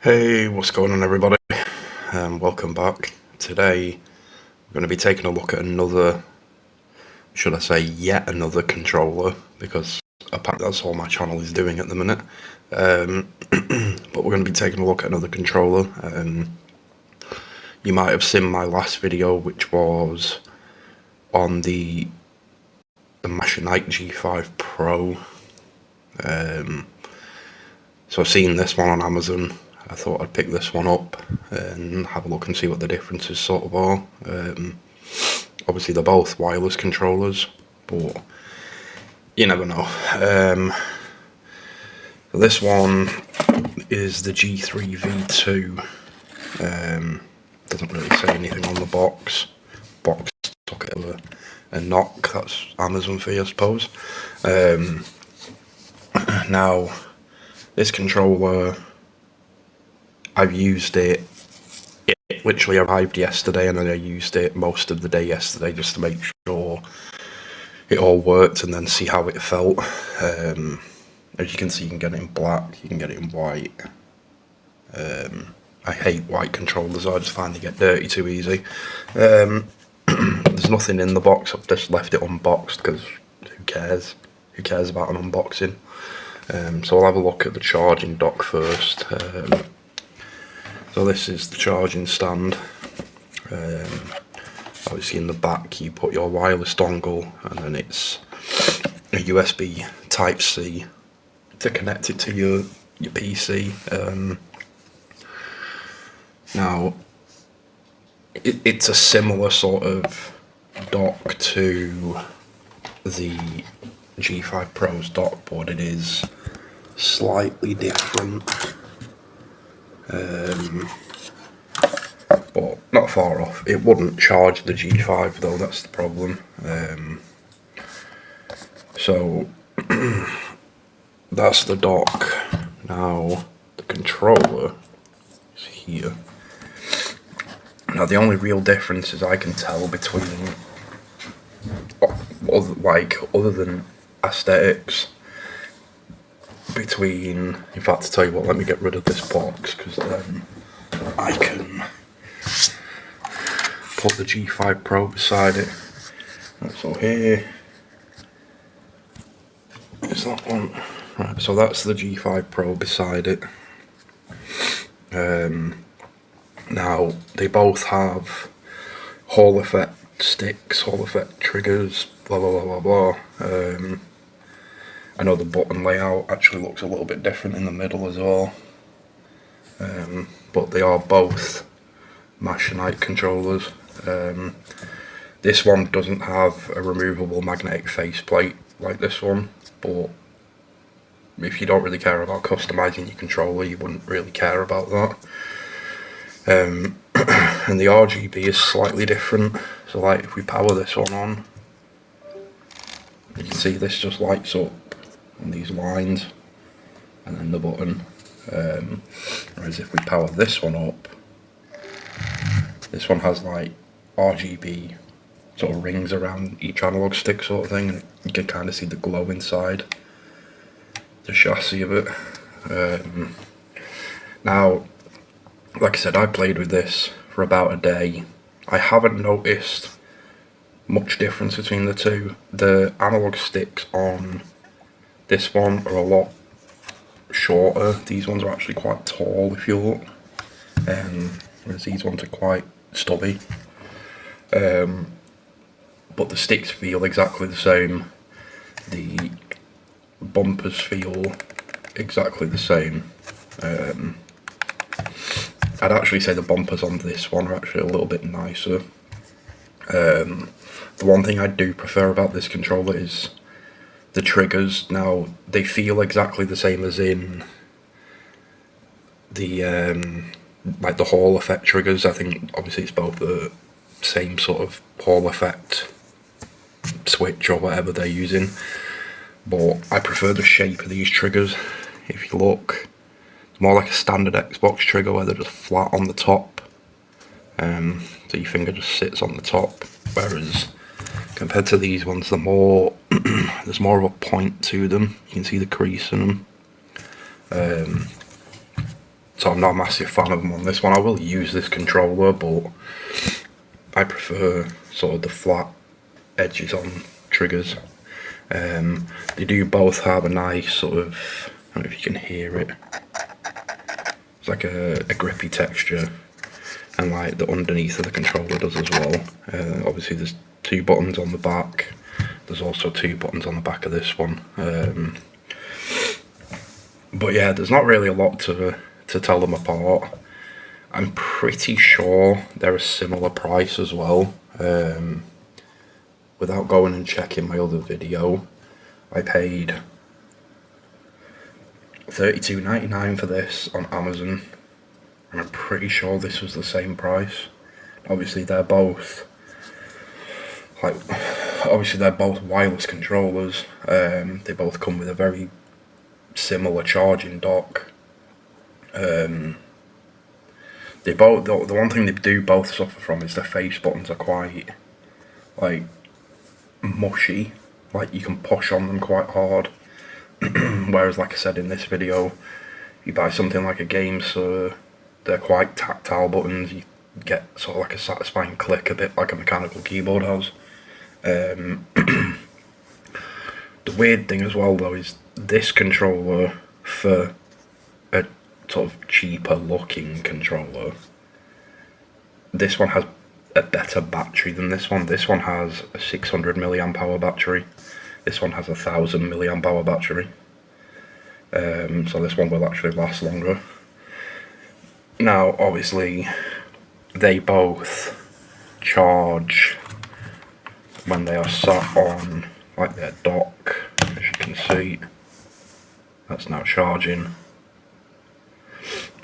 Hey, what's going on everybody? Welcome back. Today we're going to be taking a look at another, should I say yet another controller, because apparently that's all my channel is doing at the minute. But we're going to be taking a look at another controller. You might have seen my last video, which was on the Machenike G5 Pro. So I've seen this one on Amazon. I thought I'd pick this one up and have a look and see what the differences sort of are. Obviously they're both wireless controllers, but you never know. So this one is the G3V2. Doesn't really say anything on the box. Box took it of a knock. That's Amazon fee, I suppose. Now, this controller, I've used it. It literally arrived yesterday, and then I used it most of the day yesterday just to make sure it all worked and then see how it felt. As you can see, you can get it in black, you can get it in white. I hate white controllers. I just find they get dirty too easy. There's nothing in the box. I've just left it unboxed because who cares? Who cares about an unboxing? So I'll have a look at the charging dock first. So this is the charging stand. Obviously in the back you put your wireless dongle, and then it's a USB Type-C to connect it to your PC. Now it's a similar sort of dock to the G5 Pro's dock, but it is slightly different. But not far off. It wouldn't charge the G5 though, that's the problem. So that's the dock. Now the controller is here. Now the only real differences I can tell between, other than aesthetics, in fact, to tell you what, let me get rid of this box, because then I can put the G5 Pro beside it. Right, so here is that one. Right, so that's the G5 Pro beside it. Now they both have Hall effect sticks, Hall effect triggers, blah blah blah blah blah. I know the button layout actually looks a little bit different in the middle as well, but they are both Machenike controllers. This one doesn't have a removable magnetic faceplate like this one, but if you don't really care about customizing your controller, you wouldn't really care about that. And the RGB is slightly different, so like if we power this one on, you can see this just lights up on these lines, and then the button. Whereas if we power this one up, this one has like RGB sort of rings around each analog stick sort of thing, and you can kind of see the glow inside the chassis of it. Now, like I said, I played with this for about a day. I haven't noticed much difference between the two. The analog sticks on this one are a lot shorter. These ones are actually quite tall if you look, whereas these ones are quite stubby. But the sticks feel exactly the same. The bumpers feel exactly the same. I'd actually say the bumpers on this one are actually a little bit nicer. The one thing I do prefer about this controller is the triggers. Now they feel exactly the same as in the like the Hall effect triggers. I think obviously it's both the same sort of Hall effect switch or whatever they're using, but I prefer the shape of these triggers. If you look, it's more like a standard Xbox trigger where they're just flat on the top, so your finger just sits on the top, whereas compared to these ones, there's more of a point to them. You can see the crease in them. so I'm not a massive fan of them on this one. I will use this controller, but I prefer sort of the flat edges on triggers. They do both have a nice sort of, I don't know if you can hear it, it's like a grippy texture, and like the underneath of the controller does as well. Obviously there's 2 buttons on the back, there's also 2 buttons on the back of this one. But yeah, there's not really a lot to tell them apart. I'm pretty sure they're a similar price as well. Without going and checking my other video, I paid $32.99 for this on Amazon, and I'm pretty sure this was the same price. Obviously they're both wireless controllers. They both come with a very similar charging dock. The one thing they do both suffer from is their face buttons are quite like mushy, like you can push on them quite hard. Whereas, like I said in this video, if you buy something like a game, so they're quite tactile buttons. You get sort of like a satisfying click, a bit like a mechanical keyboard has. The weird thing as well though is this controller, for a sort of cheaper looking controller, this one has a better battery than this one. This one has a 600 milliamp hour battery. This one has a 1000 milliamp hour battery. So this one will actually last longer. Now, obviously, they both charge when they are sat on like their dock. As you can see, that's now charging.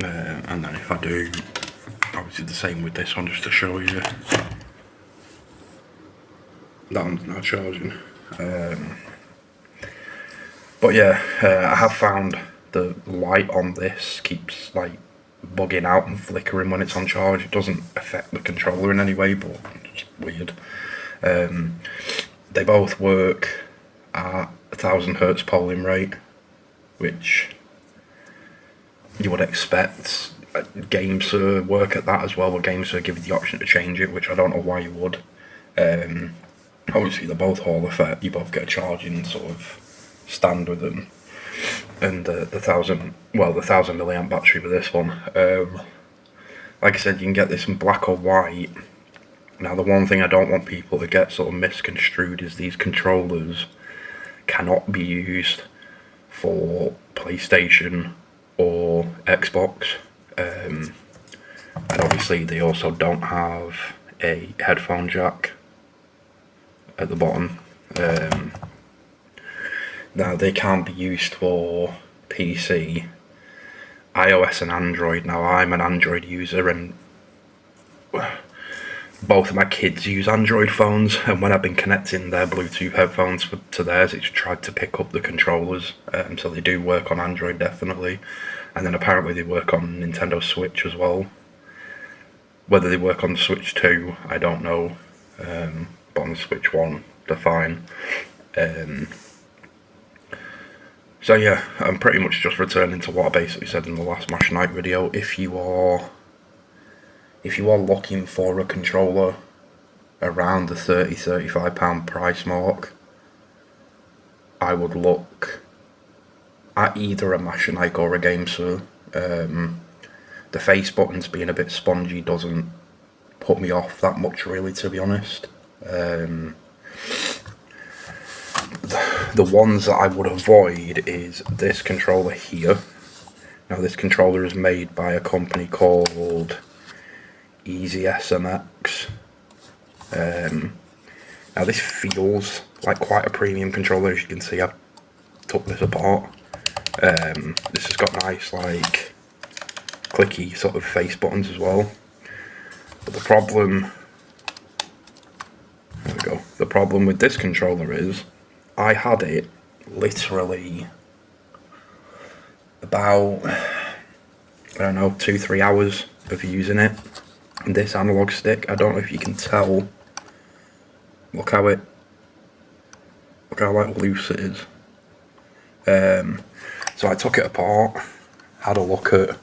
And then if I do, obviously the same with this one, just to show you, that one's now charging. But yeah, I have found the light on this keeps like bugging out and flickering when it's on charge. It doesn't affect the controller in any way, but it's weird. They both work at 1000 Hz polling rate, which you would expect games to work at that as well, but games to give you the option to change it, which I don't know why you would. Obviously they're both Hall effect, you both get a charging sort of stand with them, and the 1000 milliamp battery with this one. Like I said, you can get this in black or white. Now the one thing I don't want people to get sort of misconstrued is these controllers cannot be used for PlayStation or Xbox, and obviously they also don't have a headphone jack at the bottom. Now they can be used for PC, iOS and Android. Now I'm an Android user, and both of my kids use Android phones, and when I've been connecting their Bluetooth headphones to theirs, it's tried to pick up the controllers, so they do work on Android definitely, and then apparently they work on Nintendo Switch as well. Whether they work on the Switch 2, I don't know, but on the Switch 1 they're fine. So yeah, I'm pretty much just returning to what I basically said in the last Machenike video. If you are looking for a controller around the £30–35 price mark, I would look at either a Machenike or a GameSir. The face buttons being a bit spongy doesn't put me off that much, really, to be honest. The ones that I would avoid is this controller here. Now this controller is made by a company called Easy SMX. Now this feels like quite a premium controller. As you can see, I've took this apart. This has got nice like clicky sort of face buttons as well. But the problem, there we go. The problem with this controller is I had it literally about, I don't know, 2–3 hours of using it. And this analog stick, I don't know if you can tell, look how like loose it is. So I took it apart, had a look at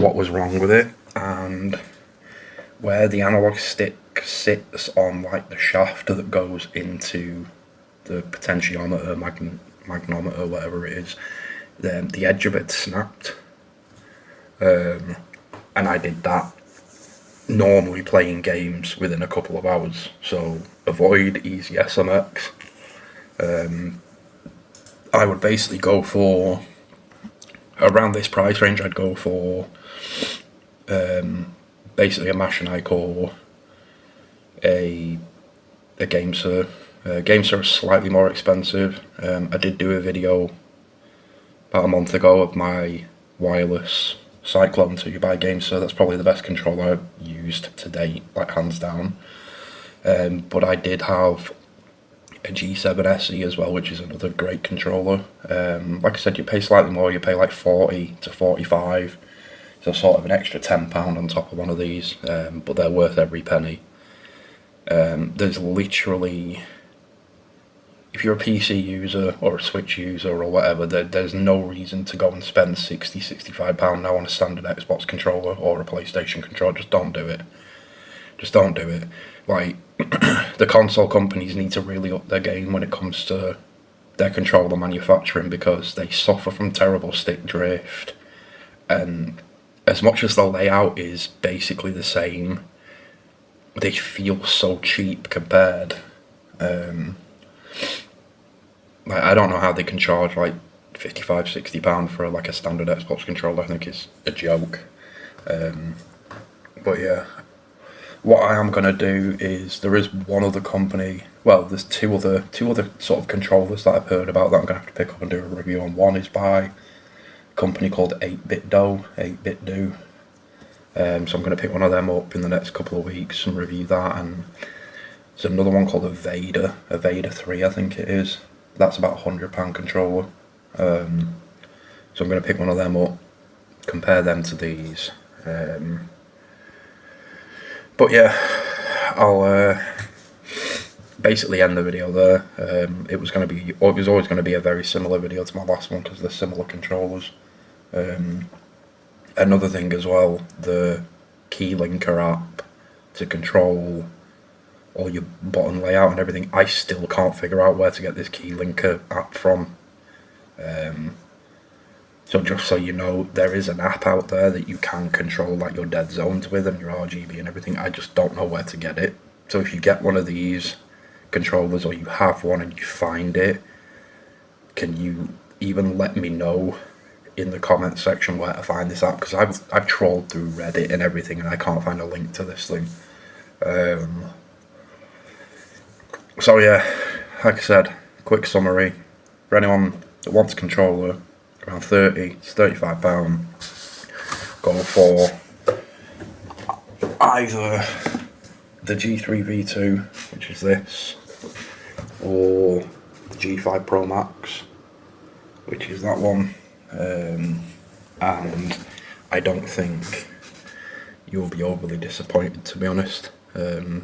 what was wrong with it, and where the analog stick sits on like the shaft that goes into the potentiometer, magnometer, whatever it is, the edge of it snapped, and I did that normally playing games within a couple of hours. So avoid easy SMX. I would basically go for, around this price range, I'd go for basically a Machenike or a GameSir. GameSir is slightly more expensive. I did do a video about a month ago of my wireless Cyclone 2 by GameSir. That's probably the best controller I've used to date, like hands down. But I did have a G7 SE as well, which is another great controller. Like I said, you pay slightly more. You pay like 40 to 45, so sort of an extra £10 on top of one of these, but they're worth every penny. There's literally, if you're a PC user or a Switch user or whatever, there's no reason to go and spend £60–65 now on a standard Xbox controller or a PlayStation controller. Just don't do it. Just don't do it. Like, the console companies need to really up their game when it comes to their controller manufacturing, because they suffer from terrible stick drift, and as much as the layout is basically the same, they feel so cheap compared. Like, I don't know how they can charge like £55–60 for like a standard Xbox controller. I think it's a joke. But yeah, what I am going to do is, there is one other company, well, there's two other sort of controllers that I've heard about that I'm going to have to pick up and do a review on. One is by a company called 8BitDo. So I'm going to pick one of them up in the next couple of weeks and review that. And there's another one called a Vader 3, I think it is. That's about £100 controller. So I'm going to pick one of them up, compare them to these. But yeah, I'll basically end the video there. It was always going to be a very similar video to my last one, because they're similar controllers. Another thing as well, the key linker app to control all your button layout and everything, I still can't figure out where to get this key linker app from. So just so you know, there is an app out there that you can control like your dead zones with and your RGB and everything. I just don't know where to get it. So if you get one of these controllers, or you have one and you find it, can you even let me know in the comment section where to find this app? Because I've trawled through Reddit and everything and I can't find a link to this thing. So yeah, like I said, quick summary. For anyone that wants a controller, around £30 to £35, go for either the G3V2, which is this, or the G5 Pro Max, which is that one. And I don't think you'll be overly disappointed, to be honest. So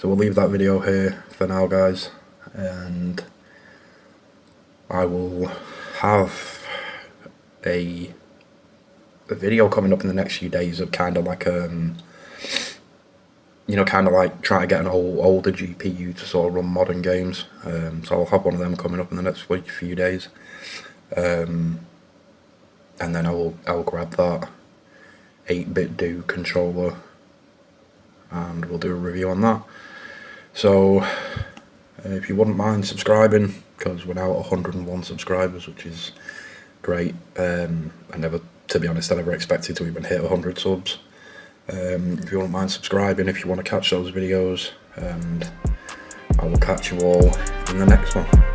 we'll leave that video here for now, guys, and I will have a video coming up in the next few days of kind of like kind of like trying to get an older GPU to sort of run modern games. So I'll have one of them coming up in the next few days, and then I'll grab that 8BitDo controller and we'll do a review on that. So if you wouldn't mind subscribing, because we're now at 101 subscribers, which is great. To be honest, I never expected to even hit 100 subs. If you wouldn't mind subscribing, if you want to catch those videos, and I will catch you all in the next one.